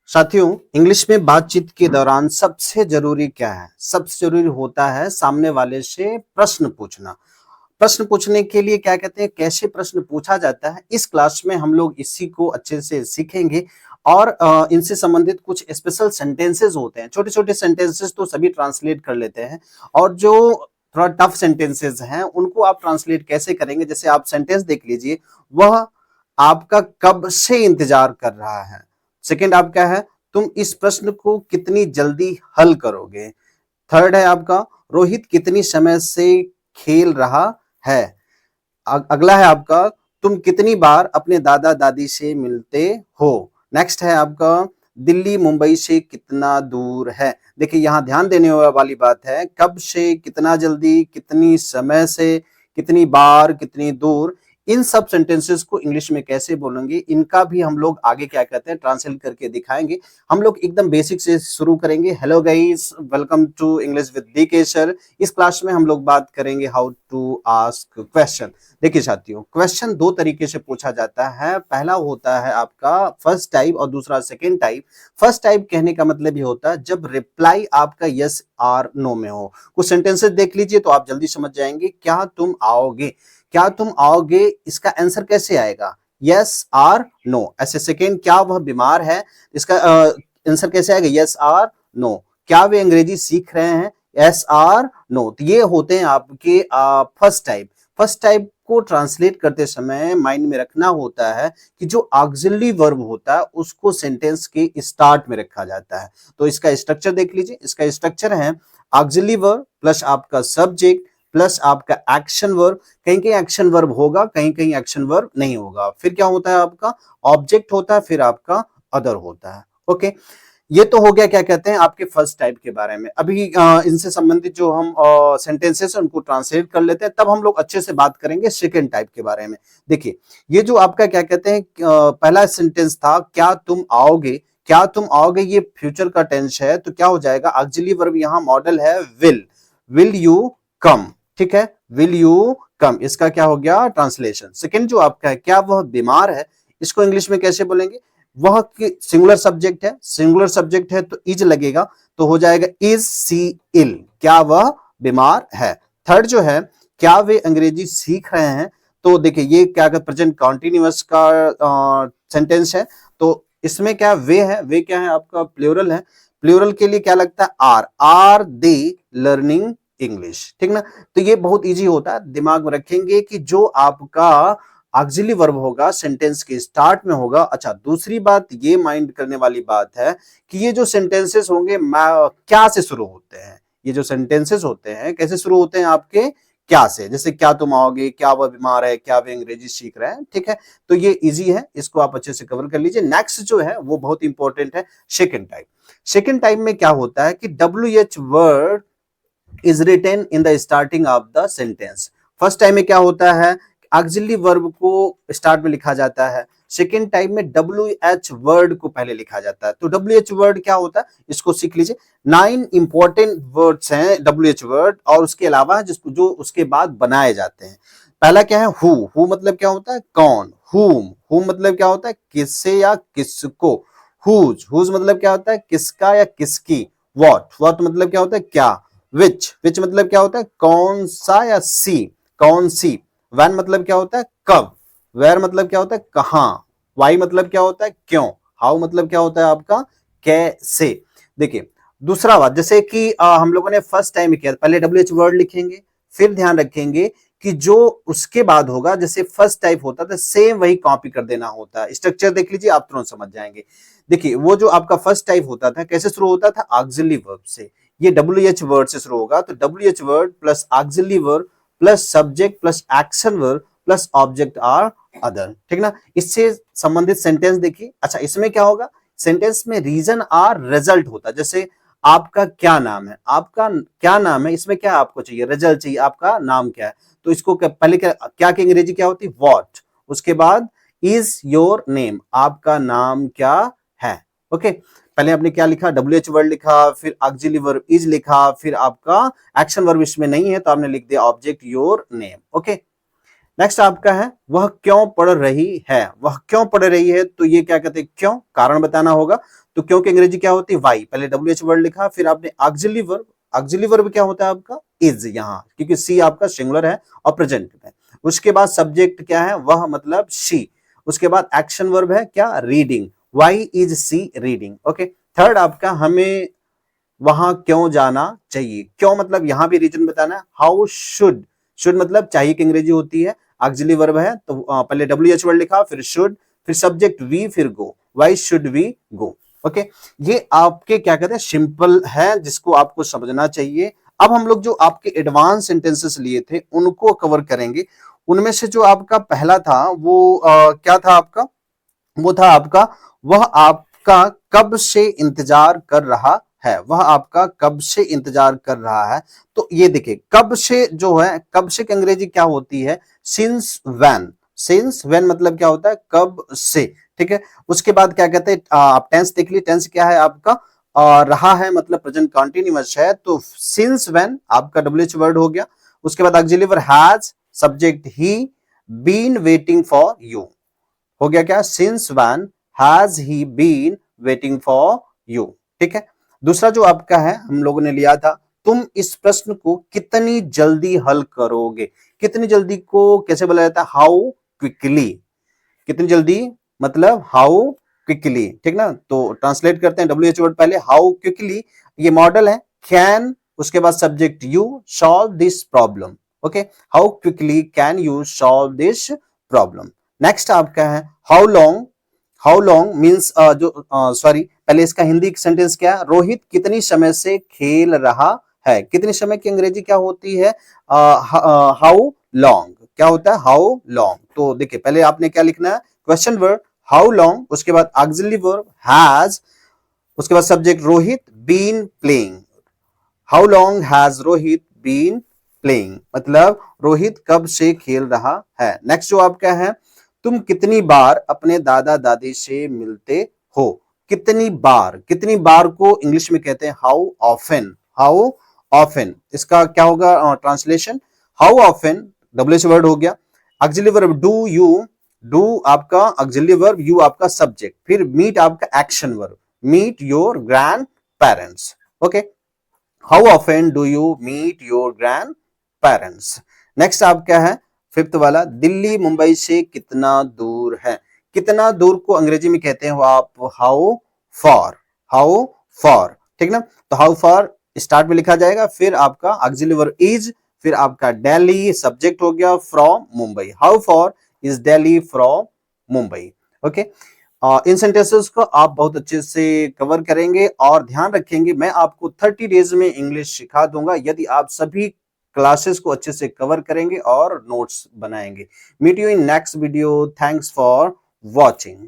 साथियों, इंग्लिश में बातचीत के दौरान सबसे जरूरी क्या है? सबसे जरूरी होता है सामने वाले से प्रश्न पूछना। प्रश्न पूछने के लिए क्या कहते हैं, कैसे प्रश्न पूछा जाता है, इस क्लास में हम लोग इसी को अच्छे से सीखेंगे। और इनसे संबंधित कुछ स्पेशल सेंटेंसेस होते हैं। छोटे छोटे सेंटेंसेस तो सभी ट्रांसलेट कर लेते हैं, और जो थोड़ा टफ सेंटेंसेस हैं उनको आप ट्रांसलेट कैसे करेंगे। जैसे आप सेंटेंस देख लीजिए, वह आपका कब से इंतजार कर रहा है। सेकंड आपका है, तुम इस प्रश्न को कितनी जल्दी हल करोगे। थर्ड है आपका, रोहित कितनी समय से खेल रहा है। अगला है आपका, तुम कितनी बार अपने दादा दादी से मिलते हो। नेक्स्ट है आपका, दिल्ली मुंबई से कितना दूर है। देखिए यहाँ ध्यान देने वाली बात है, कब से, कितना जल्दी, कितनी समय से, कितनी बार, कितनी दूर। इन सब सेंटेंसेस को इंग्लिश में कैसे बोलेंगे, इनका भी हम लोग आगे क्या कहते हैं ट्रांसलेट करके दिखाएंगे। हम लोग एकदम बेसिक से शुरू करेंगे। Hello guys, welcome to English with DK sir. इस क्लास में हम लोग बात करेंगे हाउ टू आस्क क्वेश्चन। देखिए साथियों, क्वेश्चन दो तरीके से पूछा जाता है। पहला होता है आपका फर्स्ट टाइप और दूसरा सेकेंड टाइप। फर्स्ट टाइप कहने का मतलब ये होता है जब रिप्लाई आपका यस और नो में हो। कुछ सेंटेंसेस देख लीजिए तो आप जल्दी समझ जाएंगे। क्या तुम आओगे, क्या तुम आओगे, इसका आंसर कैसे आएगा, यस और नो। ऐसे सेकेंड, क्या वह बीमार है, इसका आंसर कैसे आएगा, यस और नो। क्या वे अंग्रेजी सीख रहे हैं, यस और नो। तो ये होते हैं आपके फर्स्ट टाइप। फर्स्ट टाइप को ट्रांसलेट करते समय माइंड में रखना होता है कि जो ऑक्सिलरी वर्ब होता है उसको सेंटेंस के स्टार्ट में रखा जाता है। तो इसका स्ट्रक्चर देख लीजिए। इसका स्ट्रक्चर है ऑक्सिलरी वर्ब प्लस आपका सब्जेक्ट प्लस आपका एक्शन वर्ब। कहीं कहीं एक्शन वर्ब होगा, कहीं कहीं एक्शन वर्ब नहीं होगा। फिर क्या होता है आपका ऑब्जेक्ट होता है, फिर आपका अदर होता है। ओके, ये तो हो गया क्या कहते हैं आपके फर्स्ट टाइप के बारे में। अभी इनसे संबंधित जो हम सेंटेंसेस हैं उनको ट्रांसलेट कर लेते हैं, तब हम लोग अच्छे से बात करेंगे सेकंड टाइप के बारे में। देखिए, ये जो आपका क्या कहते हैं पहला सेंटेंस था, क्या तुम आओगे। क्या तुम आओगे ये फ्यूचर का टेंस है, तो क्या हो जाएगा, ऑक्सिलरी वर्ब यहाँ मॉडल है विल यू कम। ठीक है, विल यू कम, इसका क्या हो गया ट्रांसलेशन। सेकंड जो आपका है, क्या वह बीमार है, इसको इंग्लिश में कैसे बोलेंगे। वह सिंगुलर सब्जेक्ट है, सिंगुलर सब्जेक्ट है तो इज लगेगा, तो हो जाएगा इज सी इल, क्या वह बीमार है। थर्ड जो है, क्या वे अंग्रेजी सीख रहे हैं, तो देखिए ये क्या प्रेजेंट कॉन्टिन्यूअस का सेंटेंस है। तो इसमें क्या वे है, वे क्या है आपका प्लूरल है। प्लूरल के लिए क्या लगता है, आर दे लर्निंग इंग्लिश। ठीक ना। तो ये बहुत इजी होता है, दिमाग में रखेंगे कि जो आपका ऑक्सिलरी वर्ब होगा सेंटेंस के स्टार्ट में होगा। अच्छा, दूसरी बात ये माइंड करने वाली बात है कि ये जो सेंटेंसेस होंगे क्या से शुरू होते हैं। ये जो सेंटेंसेस होते हैं कैसे शुरू होते हैं आपके, क्या से। जैसे क्या तुम आओगे, क्या वह बीमार है, क्या वे अंग्रेजी सीख रहे हैं। ठीक है, तो ये इजी है, इसको आप अच्छे से कवर कर लीजिए। नेक्स्ट जो है वो बहुत इंपॉर्टेंट है, सेकेंड टाइप। सेकेंड टाइप में क्या होता है कि WH word is written in the starting of the sentence। First time में क्या होता है, ऑक्सिलरी वर्ब को स्टार्ट में लिखा जाता है। सेकेंड टाइम में WH वर्ड को पहले लिखा जाता है। तो WH वर्ड क्या होता है, इसको सीख लीजिए। 9 इंपॉर्टेंट वर्ड्स हैं WH वर्ड, और उसके अलावा जिसको जो उसके बाद बनाए जाते हैं। पहला क्या है, हु मतलब क्या होता है, कौन। हुम मतलब क्या होता है, किससे या किसको। हुज मतलब क्या होता है, किसका या किसकी। वॉट मतलब क्या होता है, क्या। विच मतलब क्या होता है, कौन सा या सी, कौन सी। वैन मतलब क्या होता है, कब। वेयर मतलब क्या होता है, कहां। वाई मतलब क्या होता है, क्यों। हाउ मतलब क्या होता है आपका, कैसे। देखिए दूसरा बात, जैसे कि हम लोगों ने फर्स्ट टाइम किया, पहले WH वर्ड लिखेंगे, फिर ध्यान रखेंगे कि जो उसके बाद होगा, जैसे फर्स्ट टाइप होता था सेम वही कॉपी कर देना होता है। स्ट्रक्चर देख लीजिए, आप तुरंत समझ जाएंगे। देखिए वो जो आपका फर्स्ट टाइप होता था कैसे शुरू होता था, ऑक्सिलरी वर्ब से। ये WH वर्ड से शुरू होगा, तो WH word plus auxiliary verb plus subject plus action verb plus object or other. ठीक ना। इससे संबंधित सेंटेंस देखिए। अच्छा, इसमें क्या होगा, सेंटेंस में रीजन आर रिजल्ट होता है। जैसे आपका क्या नाम है, आपका क्या नाम है, इसमें क्या आपको चाहिए, रिजल्ट चाहिए, आपका नाम क्या है। तो इसको पहले क्या की अंग्रेजी क्या होती है, व्हाट। उसके बाद इज योर नेम, आपका नाम क्या है। ओके, पहले आपने क्या लिखा, WH वर्ड लिखा, फिर ऑक्सिलरी वर्ब इज लिखा, फिर आपका एक्शन वर्ब इसमें नहीं है तो आपने लिख दिया object your name. Okay, next आपका है वह क्यों पढ़ रही है। वह क्यों पढ़ रही है, तो ये क्या कहते हैं, क्यों, कारण बताना होगा। तो क्यों की अंग्रेजी क्या होती है, वाई। पहले WH वर्ड लिखा, फिर आपने ऑक्सिलरी वर्ब। ऑक्सिलरी वर्ब क्या होता है आपका, इज, यहाँ क्योंकि सी आपका सिंगुलर है और प्रेजेंट में। उसके बाद सब्जेक्ट क्या है, वह मतलब शी। उसके बाद एक्शन वर्ब है क्या, reading. Why is she reading. Okay. Third आपका हमें वहां क्यों जाना चाहिए। क्यों मतलब यहां भी रीजन बताना है। हाउ शुड, शुड मतलब चाहिए की अंग्रेजी होती है, ऑक्सिलरी वर्ब है तो पहले WH वर्ड लिखा, फिर शुड, फिर सब्जेक्ट वी, फिर go. Why should we go. Okay. ये आपके क्या कहते हैं, सिंपल है जिसको आपको समझना चाहिए। अब हम लोग जो आपके एडवांस सेंटेंसेस लिए थे उनको कवर करेंगे। उनमें से जो आपका पहला था वो क्या था आपका, वो था आपका वह आपका कब से इंतजार कर रहा है। वह आपका कब से इंतजार कर रहा है। तो ये देखिए कब से जो है, कब से की अंग्रेजी क्या होती है, सिंस व्हेन। सिंस व्हेन मतलब क्या होता है, कब से। ठीक है। उसके बाद क्या कहते हैं, आप टेंस देख लीजिए, टेंस क्या है आपका, रहा है मतलब प्रेजेंट कंटीन्यूअस है, तो सिंस व्हेन आपका WH वर्ड हो गया। उसके बाद auxiliary verb has, subject he, been waiting for you. हो गया क्या, since when has he been waiting for you. ठीक है। दूसरा जो आपका है हम लोगों ने लिया था, तुम इस प्रश्न को कितनी जल्दी हल करोगे। कितनी जल्दी को कैसे बोला जाता है, हाउ क्विकली। कितनी जल्दी मतलब हाउ क्विकली। ठीक ना, तो ट्रांसलेट करते हैं WH वर्ड पहले, हाउ क्विकली। ये मॉडल है, कैन, उसके बाद subject you, solve this problem. Okay, how quickly can you solve this problem. Next आपका है how long. How long means जो सॉरी पहले इसका हिंदी सेंटेंस क्या है, रोहित कितनी समय से खेल रहा है। कितनी समय की अंग्रेजी क्या होती है, हाउ लॉन्ग। क्या होता है, हाउ लॉन्ग। तो देखिए पहले आपने क्या लिखना है, क्वेश्चन वर्ड हाउ लॉन्ग, उसके बाद ऑक्सिलरी वर्ब हैज, उसके बाद subject Rohit, been playing. How long has Rohit been playing मतलब रोहित कब से खेल रहा है। नेक्स्ट जो आपका है, तुम कितनी बार अपने दादा दादी से मिलते हो। कितनी बार, कितनी बार को इंग्लिश में कहते हैं हाउ ऑफन। हाउ ऑफन इसका क्या होगा translation, how often, WH word हो गया। Auxiliary verb do you, do आपका ऑक्सिलरी वर्ब, यू आपका सब्जेक्ट, फिर मीट आपका action verb, meet your grandparents. Okay, how often do you meet your grandparents. Next आपका है fifth वाला, दिल्ली मुंबई से कितना दूर है। कितना दूर को अंग्रेजी में कहते हैं आप हाउ फॉर। हाउ फॉर, ठीक ना। तो हाउ फॉर स्टार्ट में लिखा जाएगा, फिर आपका ऑक्सिलरी वर्ब इज, फिर आपका दिल्ली सब्जेक्ट हो गया, from Mumbai. How for is Delhi from Mumbai. Okay. In sentences को आप बहुत अच्छे से कवर करेंगे और ध्यान रखेंगे, मैं आपको 30 डेज में इंग्लिश सिखा दूंगा यदि आप सभी क्लासेस को अच्छे से कवर करेंगे और नोट्स बनाएंगे। Meet you in next video. Thanks for watching.